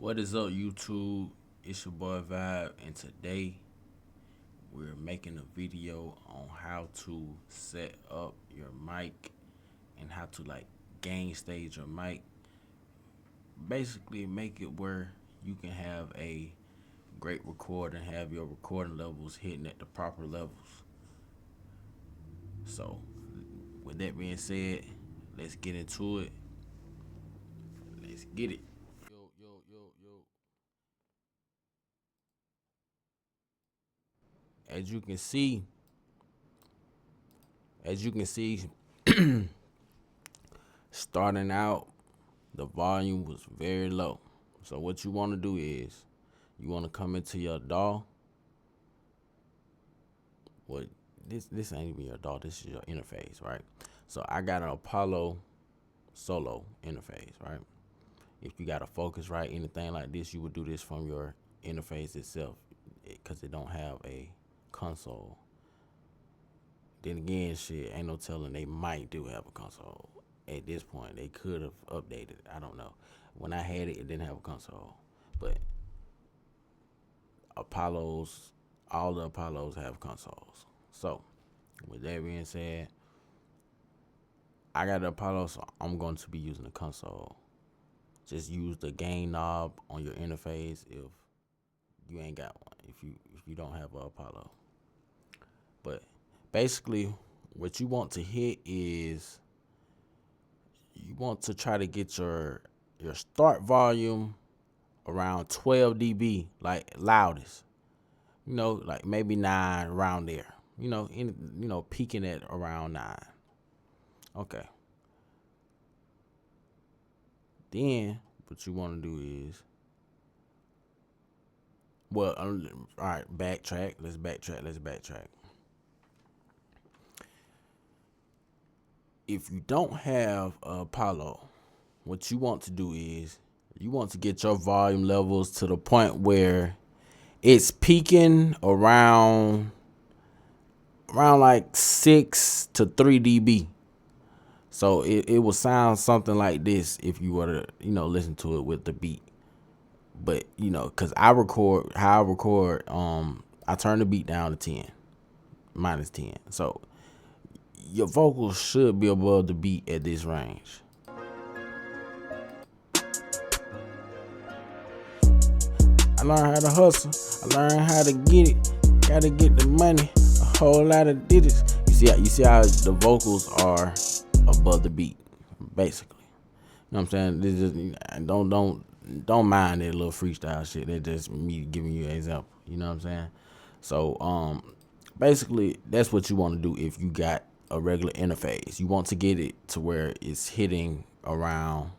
What is up, YouTube? It's your boy Vibe, and today we're making a video on how to set up your mic and how to gain stage your mic. Basically, make it where you can have a great recording, have your recording levels hitting at the proper levels. So, with that being said, let's get into it. Let's get it. Yo, yo, yo, yo. As you can see, as you can see, starting out, the volume was very low. So what you want to do is you want to come into your DAW. What this ain't even your DAW. This is your interface, right? So I got an Apollo Solo interface, right? If you got a Focusrite, anything like this, you would do this from your interface itself, because it don't have a console. Then again, shit, ain't no telling, they might do have a console. At this point, they could have updated. I don't know. When I had it, it didn't have a console. But Apollos, all the Apollos have consoles. So, with that being said, I got the Apollo, so I'm going to be using the console. Just use the gain knob on your interface if you ain't got one. If you don't have an Apollo. But basically, what you want to hit is you want to try to get your start volume around 12 dB, like loudest. Like maybe 9, around there. Peaking at around 9. Okay. Then what you want to do is, all right, backtrack. Let's backtrack. If you don't have a Apollo, what you want to do is you want to get your volume levels to the point where it's peaking around like 6 to 3 dB. So it will sound something like this if you were to, listen to it with the beat. But, cause I record, I turn the beat down to 10, minus 10. So your vocals should be above the beat at this range. I learned how to hustle. I learned how to get it. Gotta get the money. A whole lot of digits. You see how the vocals are above the beat, basically. You know what I'm saying? This just don't mind that little freestyle shit. That's just me giving you an example. You know what I'm saying? So basically that's what you want to do if you got a regular interface. You want to get it to where it's hitting around,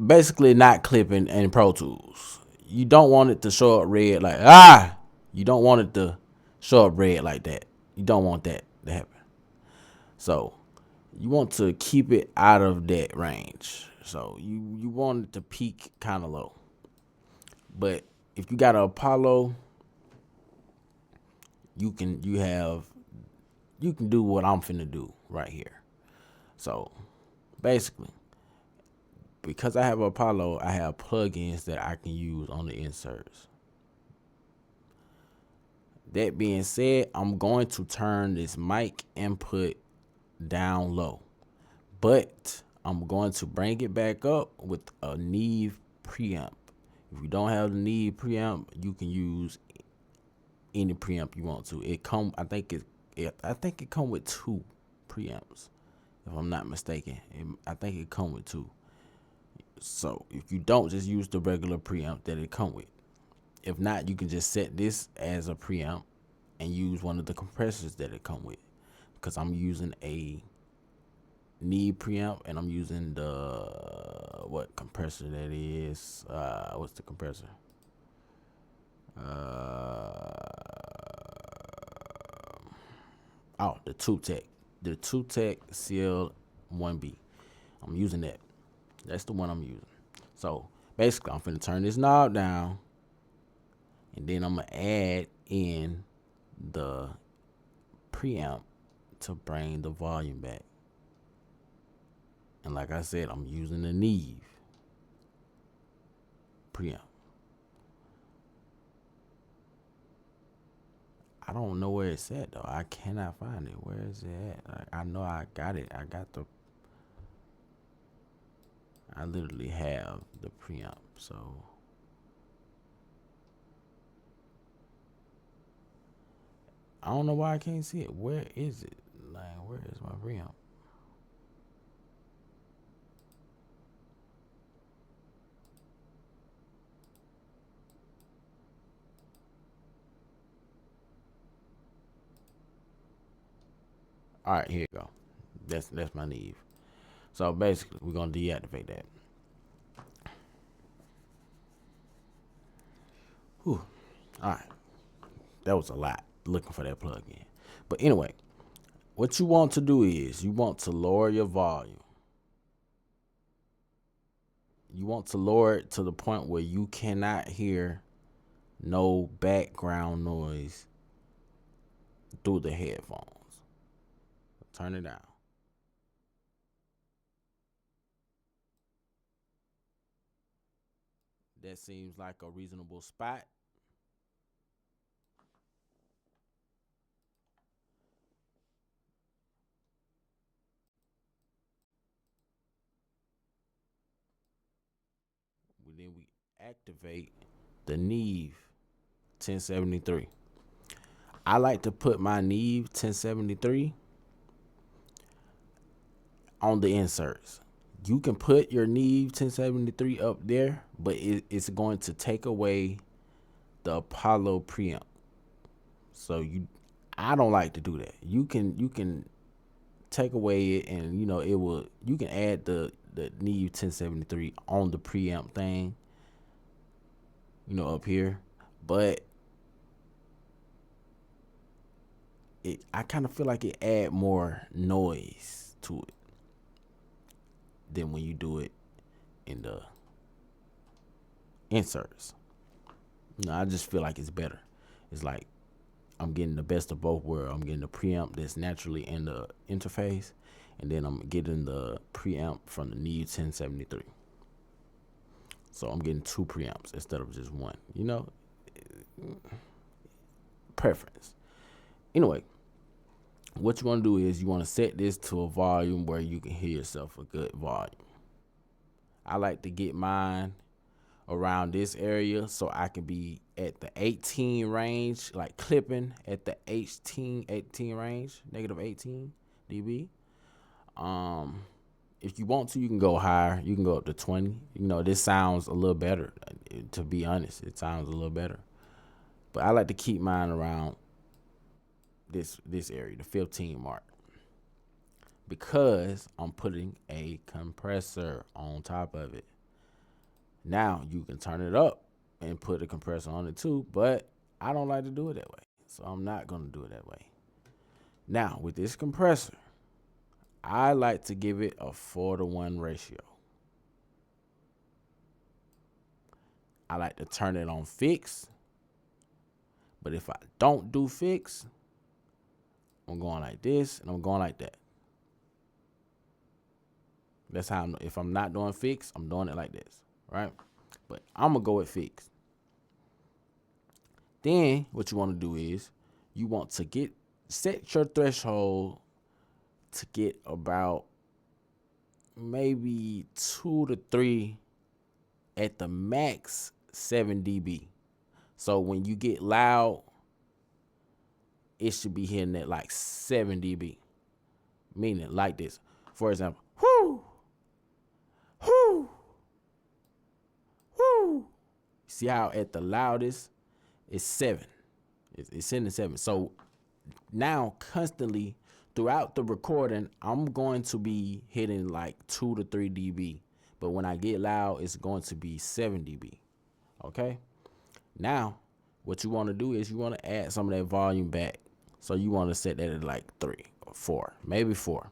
basically not clipping in Pro Tools. You don't want it to show up red like you don't want it to show up red like that. You don't want that to happen. So you want to keep it out of that range. So you want it to peak kind of low. But if you got an Apollo, you can do what I'm finna do right here. So basically, because I have Apollo, I have plugins that I can use on the inserts. That being said, I'm going to turn this mic input down low, but I'm going to bring it back up with a Neve preamp. If you don't have the Neve preamp, you can use any preamp you want to. I think it come with 2 preamps, if I'm not mistaken. I think it come with 2. So if you don't, just use the regular preamp that it come with. If not, you can just set this as a preamp and use one of the compressors that it come with. Because I'm using a Neve preamp and I'm using what compressor that is. What's the compressor? The Two-Tech. The Two-Tech CL1B. I'm using that. That's the one I'm using. So basically, I'm finna turn this knob down, and then I'm gonna add in the preamp to bring the volume back. And like I said, I'm using the Neve. preamp. I don't know where it's at though. I cannot find it. Where is it at? I know I got it. I literally have the preamp. So I don't know why I can't see it. Where is it? Like, where is my preamp? All right, here you go. That's my Neve. So basically, we're gonna deactivate that. Whew. All right, that was a lot looking for that plug-in. But anyway, what you want to do is you want to lower your volume. You want to lower it to the point where you cannot hear no background noise through the headphones. Turn it down. That seems like a reasonable spot. Then we activate the Neve 1073. I like to put my Neve 1073 on the inserts. You can put your Neve 1073 up there, but it's going to take away the Apollo preamp. So I don't like to do that. You can take away it, and you can add the Neve 1073 on the preamp thing, up here, but I kind of feel like it add more noise to it than when you do it in the inserts. I just feel like it's better. It's like I'm getting the best of both worlds. I'm getting the preamp that's naturally in the interface, and then I'm getting the preamp from the Neve 1073. So I'm getting two preamps instead of just one. Preference. Anyway, what you want to do is you want to set this to a volume where you can hear yourself a good volume. I like to get mine around this area so I can be at the 18 range, like clipping at the 18 range, negative 18 dB. If you want to, you can go higher. You can go up to 20. This sounds a little better. To be honest, it sounds a little better. But I like to keep mine around this area, the 15 mark, because I'm putting a compressor on top of it. Now you can turn it up and put a compressor on it too, but I don't like to do it that way, so I'm not going to do it that way. Now with this compressor, I like to give it a 4-to-1 ratio. I like to turn it on fixed, but if I don't do fixed, I'm going like this and I'm going like that. That's how if I'm not doing fixed, I'm doing it like this, right? But I'm going to go with fixed. Then what you want to do is you want to set your threshold to get about maybe 2 to 3, at the max 7 dB. So when you get loud, it should be hitting at like 7 dB. Meaning like this. For example, whoo, whoo, whoo. See how at the loudest it's 7. It's in the 7. So now constantly throughout the recording, I'm going to be hitting like 2 to 3 dB. But when I get loud, it's going to be 7 dB. Okay? Now, what you want to do is you want to add some of that volume back. So you want to set that at like 3 or 4, maybe 4.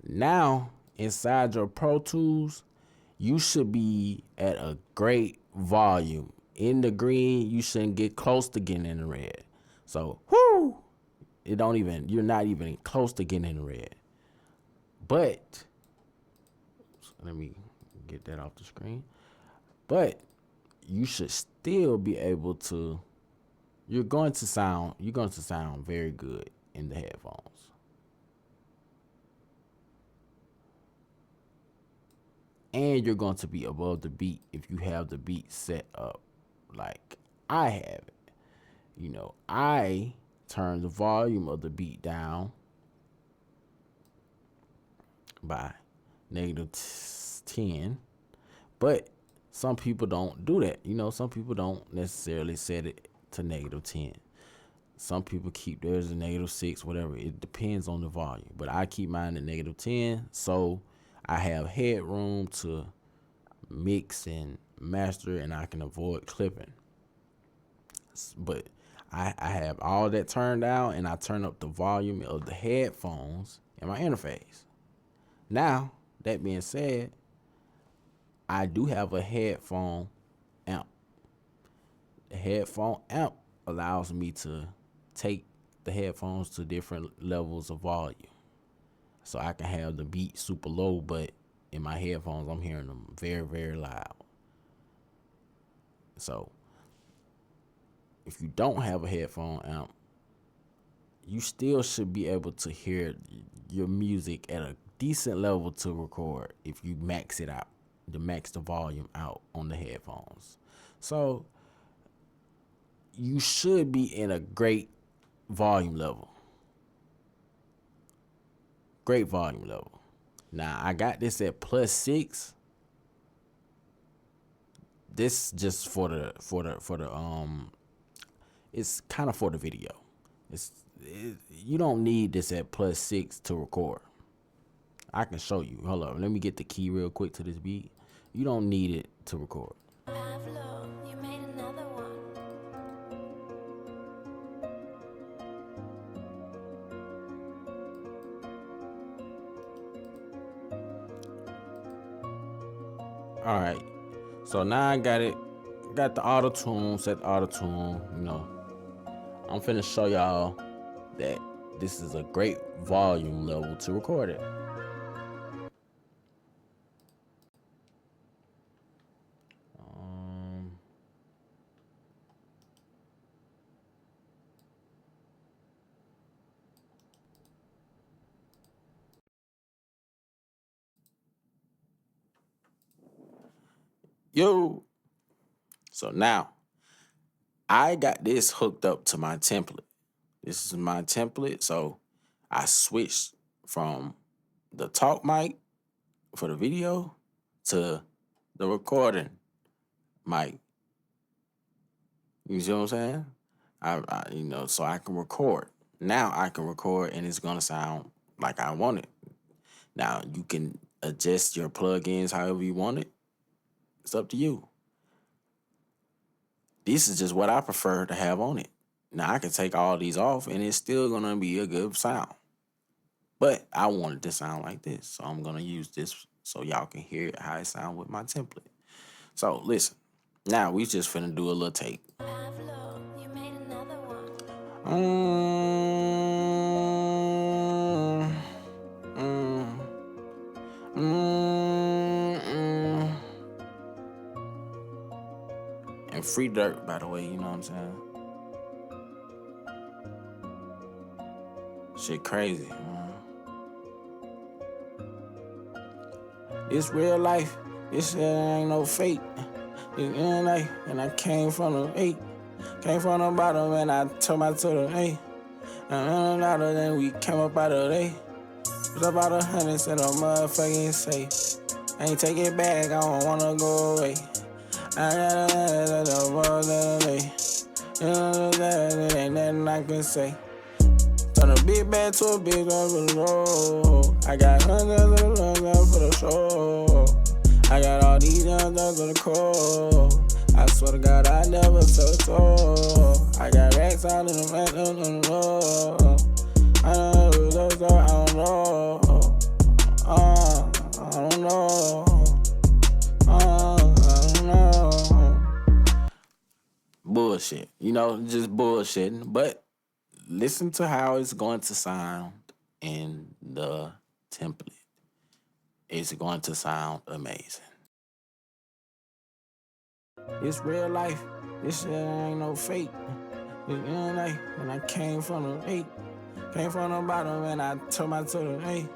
Now, inside your Pro Tools, you should be at a great volume. In the green, you shouldn't get close to getting in the red. So, whoo! You're not even close to getting in the red. But, let me Get that off the screen. But you should still be able to. You're going to sound very good in the headphones. And you're going to be above the beat if you have the beat set up like I have it. I turn the volume of the beat down by -10, but some people don't do that. Some people don't necessarily set it to -10. Some people keep theirs at -6, whatever. It depends on the volume, but I keep mine at -10, so I have headroom to mix and master, and I can avoid clipping. But I have all that turned down, and I turn up the volume of the headphones in my interface. Now, that being said, I do have a headphone amp. The headphone amp allows me to take the headphones to different levels of volume. So I can have the beat super low, but in my headphones, I'm hearing them very, very loud. So if you don't have a headphone amp, you still should be able to hear your music at a decent level to record if you max it out, to max the volume out on the headphones. So you should be in a great volume level. Great volume level. Now I got this at +6. This just for the it's kind of for the video. You don't need this at +6 to record. I can show you. Hold up, let me get the key real quick to this beat. You don't need it to record. Pablo, you made another one. All right, so now I got it. Got the auto tune, set the auto tune. I'm finna show y'all that this is a great volume level to record it. Yo. So now I got this hooked up to my template. This is my template. So I switched from the talk mic for the video to the recording mic. You see what I'm saying? So I can record. Now I can record and it's gonna sound like I want it. Now you can adjust your plugins however you want it. It's up to you. This is just what I prefer to have on it. Now I can take all these off and it's still gonna be a good sound. But I want it to sound like this. So I'm gonna use this so y'all can hear how it sounds with my template. So listen, now we just finna do a little take. Pablo, you made another one. And free dirt, by the way, you know what I'm saying? Shit crazy, man. It's real life. This shit ain't no fake. It's real life. And I came from the 8. Came from the bottom and I took my to the 8. And then we came up out of the 8. Was about 100 said I'm motherfucking safe. Ain't take it back, I don't wanna go away. I got a world that day. It ain't nothing I can say. Turn a big bag to a big road. I got hundreds of love for the show. I got all these young dogs on the cold. I swear to God, I never told. I got racks out in the rack on the road. I don't know. I don't know. Bullshit. Just bullshitting. But listen to how it's going to sound in the template. It's going to sound amazing. It's real life. This shit ain't no fake. You know, like when I came from the came from the bottom and I told my to the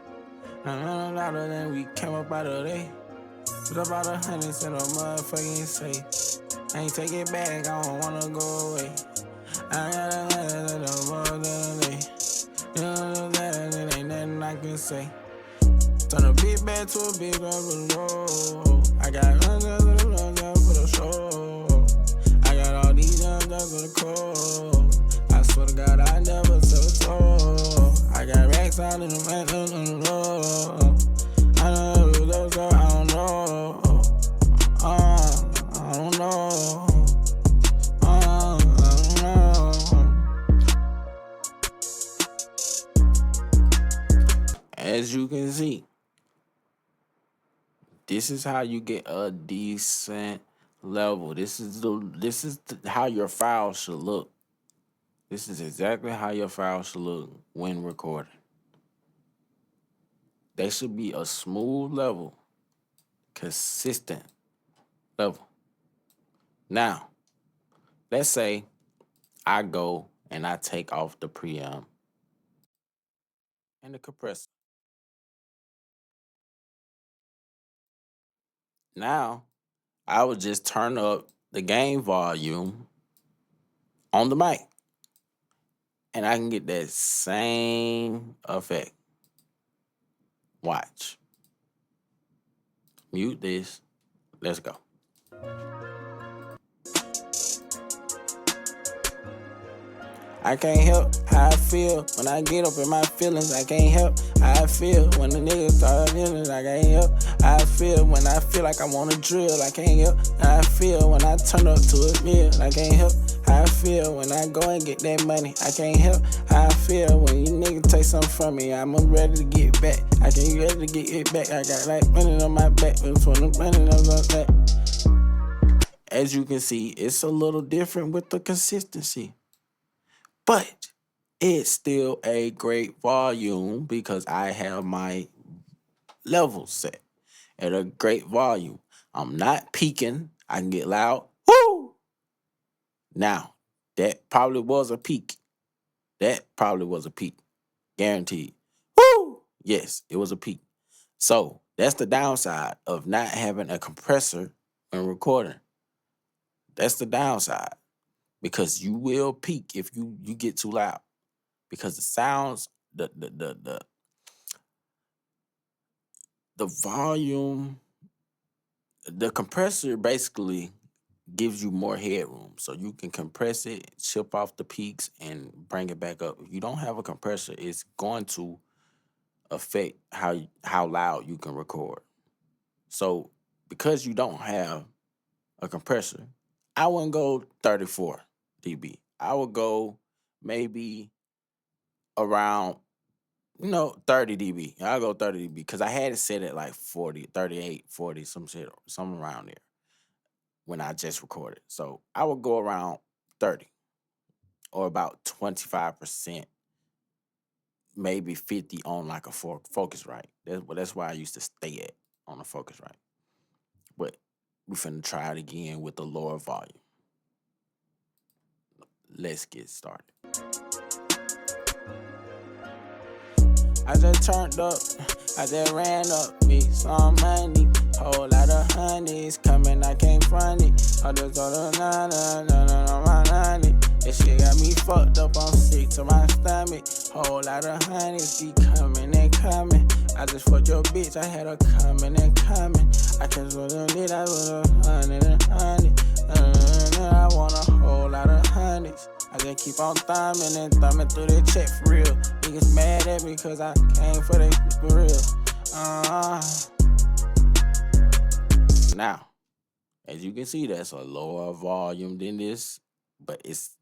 and then we came up out of there. Put up all the hundreds in a motherfucking safe. I ain't take it back, I don't wanna go away. I got a more than a day. You know that ain't nothing I can say. Turn a big bag to a big bag for the road. I got hundreds for the show. I got all these young dogs for the cold. I swear to God, I never told. I got racks out in the man on the road. I know those are, I don't know. I don't know. I don't know. As you can see, this is how you get a decent level. This is how your file should look. This is exactly how your file should look when recording. They should be a smooth level, consistent level. Now, let's say I go and I take off the preamp and the compressor. Now, I would just turn up the gain volume on the mic and I can get that same effect. Watch. Mute this. Let's go. I can't help how I feel when I get up in my feelings. I can't help how I feel when the niggas start feeling. I can't help how I feel when I feel like I wanna drill. I can't help how I feel when I turn up to a meal. I can't help how I feel when I go and get that money. I can't help how I feel when you niggas take something from me. I'm ready to get back. I can't ready to get it back. I got like money on my back. It's for the money on my back. As you can see, it's a little different with the consistency. But it's still a great volume because I have my level set at a great volume. I'm not peaking. I can get loud. Woo! Now, that probably was a peak. That probably was a peak. Guaranteed. Woo! Yes, it was a peak. So that's the downside of not having a compressor when recording. That's the downside. Because you will peak if you get too loud. Because the sounds, the volume, the compressor basically gives you more headroom. So you can compress it, chip off the peaks, and bring it back up. If you don't have a compressor, it's going to affect how loud you can record. So because you don't have a compressor, I wouldn't go 34 dB. I would go maybe around 30 dB. I'll go 30 dB because I had it set at like 40, 38, 40, some shit, something around there when I just recorded. So I would go around 30 or about 25%, maybe 50 on like a Focusrite. That's why I used to stay at on a Focusrite. But we finna try it again with the lower volume. Let's get started. I just turned up, I just ran up me some money. Whole lot of honeys coming, I can't front it. I just told her, nah, my honey. This shit got me fucked up, I'm sick to my stomach. Whole lot of honeys be coming and coming. I just fucked your bitch, I had her coming and coming. I just did, I was 100 and 100. I want a whole lot of honeys. I just keep on thumbing and thumbing through the check for real. Niggas mad at me cause I came for they for real. Now, as you can see, that's a lower volume than this, but it's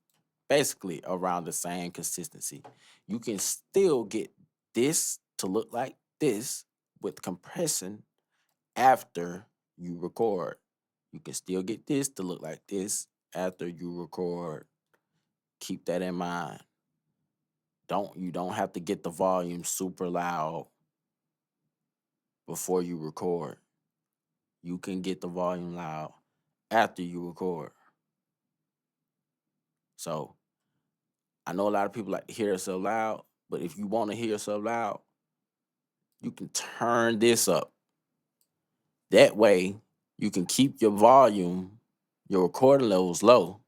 basically around the same consistency. You can still get this to look like this with compression after you record. You can still get this to look like this after you record. Keep that in mind. You don't have to get the volume super loud before you record. You can get the volume loud after you record. So I know a lot of people like to hear themselves loud, but if you want to hear yourself loud, you can turn this up. That way, you can keep your volume, your recording levels low,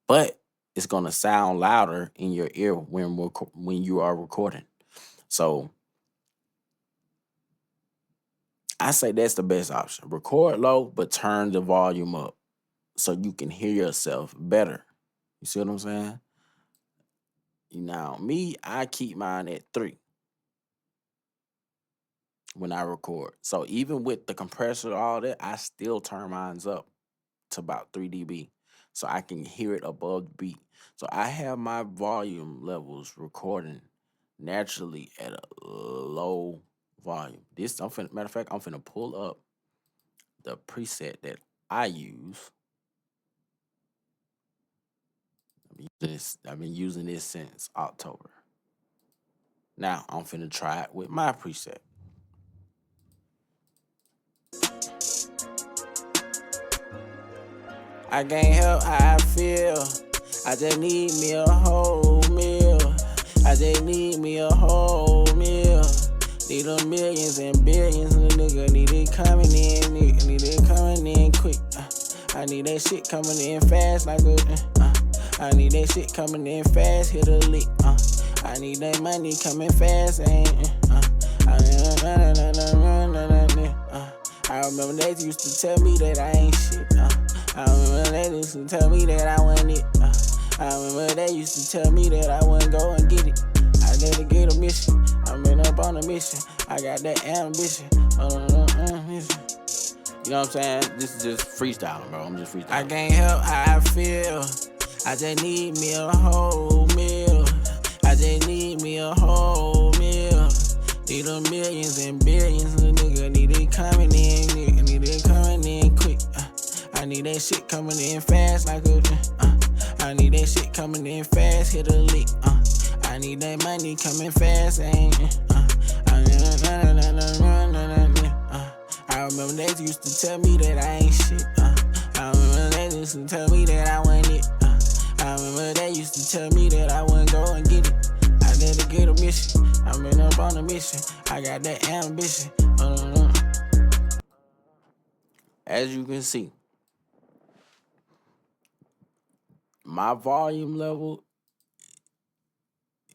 but it's gonna sound louder in your ear when you are recording. So I say that's the best option. Record low, but turn the volume up so you can hear yourself better. You see what I'm saying? Now, me, I keep mine at 3 when I record. So even with the compressor, all that, I still turn mine up to about 3 dB so I can hear it above the beat. So I have my volume levels recording naturally at a low volume. Matter of fact, I'm finna pull up the preset that I use. I've been using this since October. Now I'm finna try it with my preset. I can't help how I feel. I just need me a whole meal. I just need me a whole meal. Need them millions and billions, nigga. Need it coming in, nigga. Need it coming in quick. I need that shit coming in fast like a. I need that shit coming in fast, hit a lick. I need that money coming fast, I remember they used to tell me that I ain't shit. I remember they used to tell me that I wasn't it. I remember they used to tell me that I wouldn't go and get it. I gotta get a mission. I've been up on a mission. I got that ambition. You know what I'm saying? This is just freestyling, bro. I'm just freestyling. I can't help how I feel. I just need me a whole meal. I just need me a whole meal. Need them millions and billions, nigga. Need it coming in, nigga. Need it coming in quick. I need that shit coming in fast like a. I need that shit coming in fast, hit a lick. I need that money coming fast, I remember they used to tell me that I ain't shit. I remember they used to tell me that I wasn't it. I remember they used to tell me that I wouldn't go and get it. I gotta get a mission. I've been up on a mission. I got that ambition. As you can see, my volume level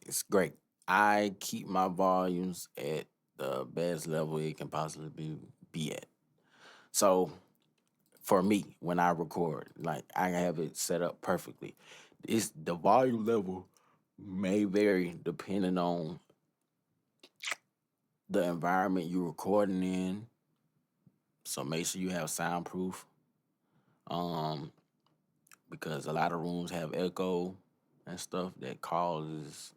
is great. I keep my volumes at the best level it can possibly be at. So for me, when I record, like I have it set up perfectly. It's the volume level may vary depending on the environment you're recording in. So make sure you have soundproof. Because a lot of rooms have echo and stuff that causes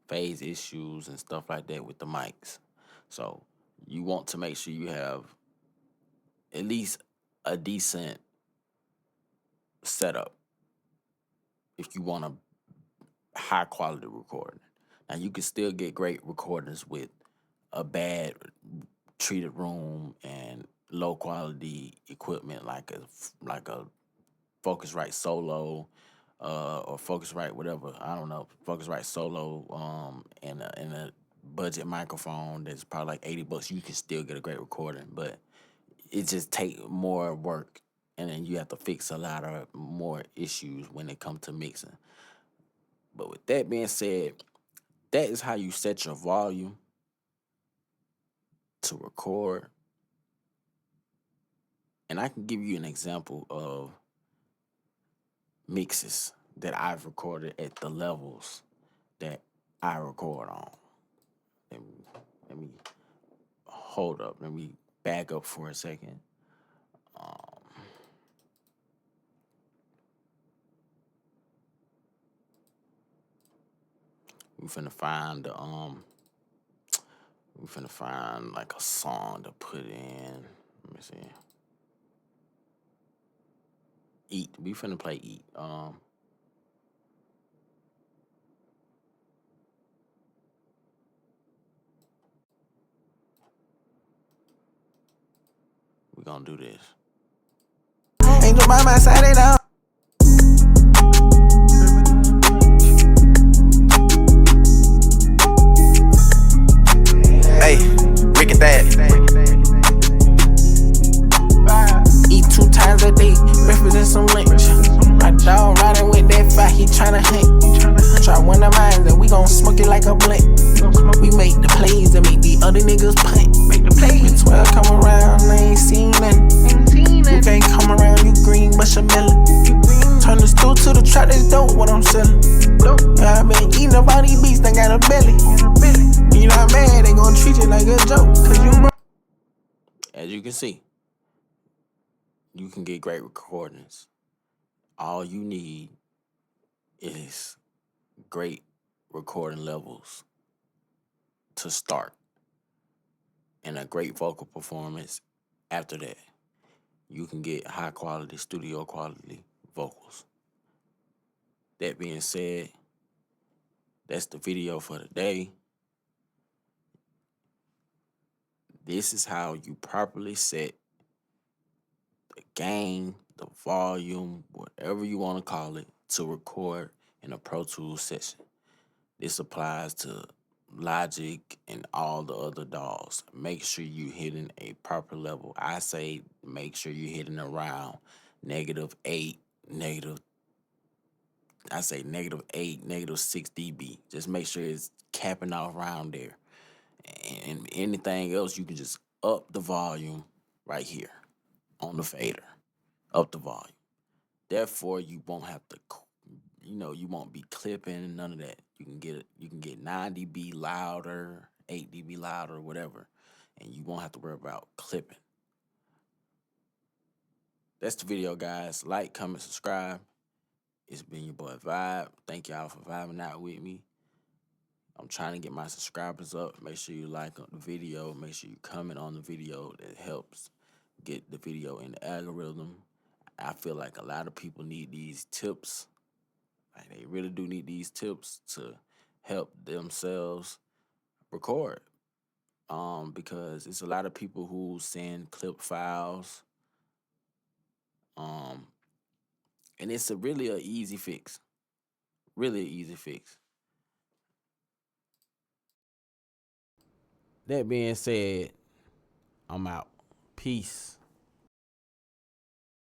phase issues and stuff like that with the mics. So you want to make sure you have at least a decent setup if you want a high quality recording. Now you can still get great recordings with a bad treated room and low quality equipment like a Focusrite Solo or Focusrite whatever, I don't know, Focusrite Solo and a budget microphone that's probably like $80. You can still get a great recording, but it just take more work, and then you have to fix a lot of more issues when it comes to mixing. But with that being said, that is how you set your volume to record. And I can give you an example of mixes that I've recorded at the levels that I record on. Let me hold up. Let me back up for a second. We finna find we finna find like a song to put in. Let me see. Eat. We finna play Eat. We're gonna do this. jump by my side it out. Hey, Rick and Dad. Eat 2 times a day, breakfast and some lunch. My dog riding with that fire, he tryna hunt. Try one of mine and we gon' smoke it like a blunt. We make the plays and make the other niggas punt. Make the plays. 12 come around, I ain't seen nothing. You can't come around, you green, but you're melon. Turn the stool to the trap, that's dope, what I'm selling. Yeah, I been eating up all these beats, they got a belly. You not mad, they gon' treat you like a joke, cause you broke. As you can see, you can get great recordings. All you need is great recording levels to start and a great vocal performance after that. You can get high quality, studio quality vocals. That being said, that's the video for today. This is how you properly set the gain, the volume, whatever you want to call it, to record in a Pro Tools session. This applies to Logic and all the other DAWs. Make sure you're hitting a proper level. I say make sure you're hitting around -8, -6 dB. Just make sure it's capping off around there. And anything else, you can just up the volume right here on the fader. Up the volume. Therefore, you won't have to, you won't be clipping, none of that. You can get 9 dB louder, 8 dB louder, whatever, and you won't have to worry about clipping. That's the video, guys. Like, comment, subscribe. It's been your boy Vibe. Thank y'all for vibing out with me. I'm trying to get my subscribers up. Make sure you like the video. Make sure you comment on the video. That helps get the video in the algorithm. I feel like a lot of people need these tips. Like, they really do need these tips to help themselves record. Because it's a lot of people who send clip files. And it's really an easy fix. Really an easy fix. That being said, I'm out. Peace.